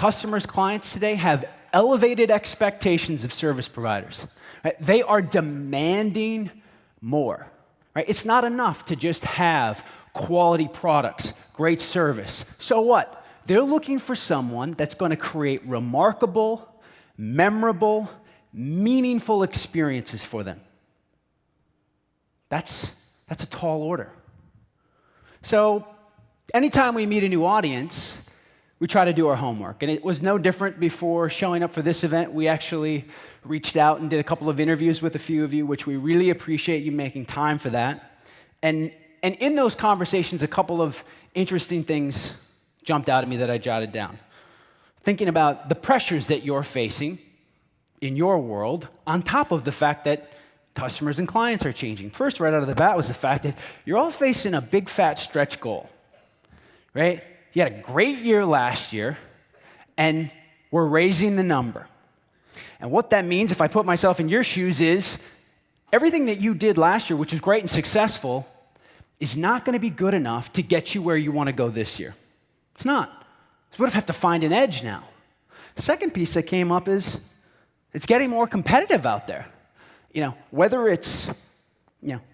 customers, clients today have elevated expectations of service providers. Right? They are demanding more. Right? It's not enough to just have quality products, great service. So what? They're looking for someone that's going to create remarkable, memorable, meaningful experiences for them. That's a tall order. So anytime we meet a new audience, we try to do our homework. And it was no different before showing up for this event. We actually reached out and did a couple of interviews with a few of you, which we really appreciate you making time for that. And in those conversations, a couple of interesting things jumped out at me that I jotted down. Thinking about the pressures that you're facing in your world, on top of the fact that customers and clients are changing. First, right out of the bat, was the fact that you're all facing a big fat stretch goal, right? You had a great year last year, and we're raising the number. And what that means, if I put myself in your shoes, is everything that you did last year, which was great and successful, is not going to be good enough to get you where you want to go this year. It's not. So we have to find an edge now. The second piece that came up is it's getting more competitive out there. Whether it's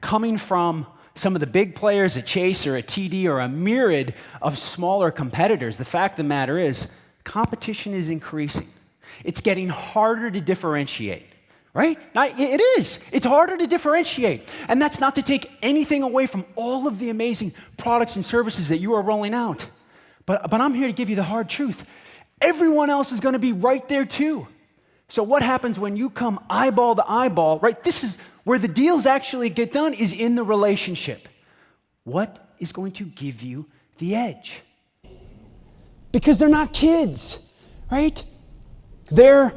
coming from some of the big players at Chase or at TD or a myriad of smaller competitors, the fact of the matter is competition is increasing. It's getting harder to differentiate, right? It is. It's harder to differentiate. And that's not to take anything away from all of the amazing products and services that you are rolling out. But I'm here to give you the hard truth. Everyone else is going to be right there too. So what happens when you come eyeball to eyeball, right? This is where the deals actually get done, is in the relationship. What is going to give you the edge? Because they're not kids, right? They're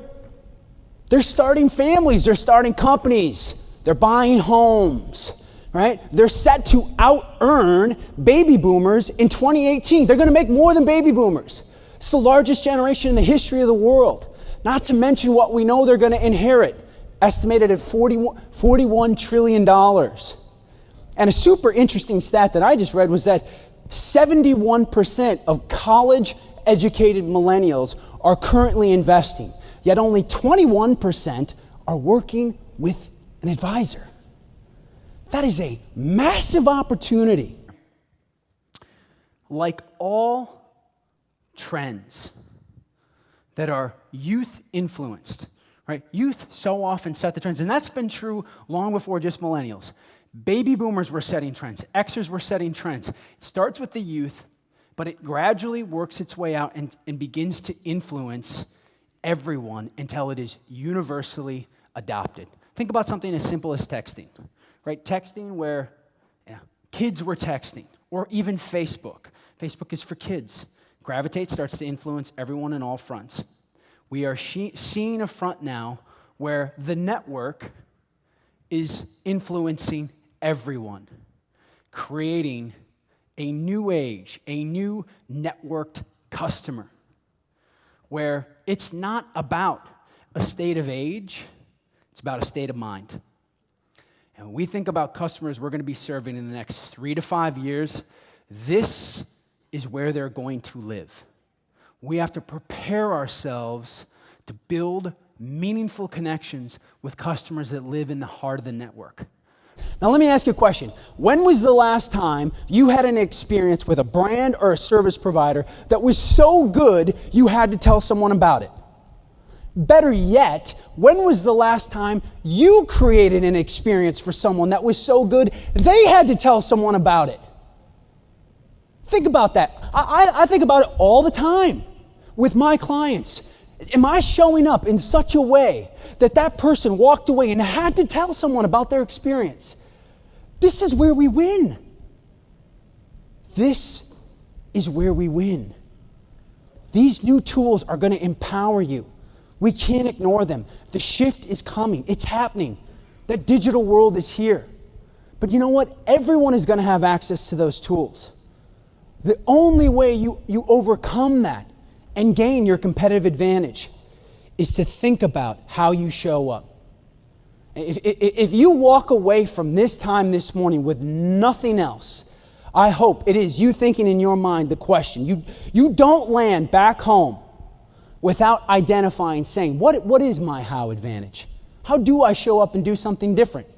starting families, they're starting companies, they're buying homes, right? They're set to out-earn baby boomers in 2018. They're going to make more than baby boomers. It's the largest generation in the history of the world. Not to mention what we know they're going to inherit, estimated at $41 trillion. And a super interesting stat that I just read was that 71% of college-educated millennials are currently investing, yet only 21% are working with an advisor. That is a massive opportunity. Like all trends that are youth influenced, right? Youth so often set the trends, and that's been true long before just millennials. Baby boomers were setting trends. Xers were setting trends. It starts with the youth, but it gradually works its way out and begins to influence everyone until it is universally adopted. Think about something as simple as texting, right? Texting where kids were texting, or even Facebook. Facebook is for kids. Gravitate starts to influence everyone in all fronts. We are seeing a front now where the network is influencing everyone, creating a new age, a new networked customer, where it's not about a state of age, it's about a state of mind. And when we think about customers we're going to be serving in the next 3 to 5 years, this is where they're going to live. We have to prepare ourselves to build meaningful connections with customers that live in the heart of the network. Now let me ask you a question. When was the last time you had an experience with a brand or a service provider that was so good you had to tell someone about it? Better yet, when was the last time you created an experience for someone that was so good they had to tell someone about it? Think about that. I think about it all the time with my clients. Am I showing up in such a way that that person walked away and had to tell someone about their experience? This is where we win. This is where we win. These new tools are going to empower you. We can't ignore them. The shift is coming. It's happening. The digital world is here. But you know what? Everyone is going to have access to those tools. The only way you overcome that and gain your competitive advantage is to think about how you show up. If you walk away from this time this morning with nothing else, I hope it is you thinking in your mind the question. You don't land back home without identifying, saying, what is my how advantage? How do I show up and do something different?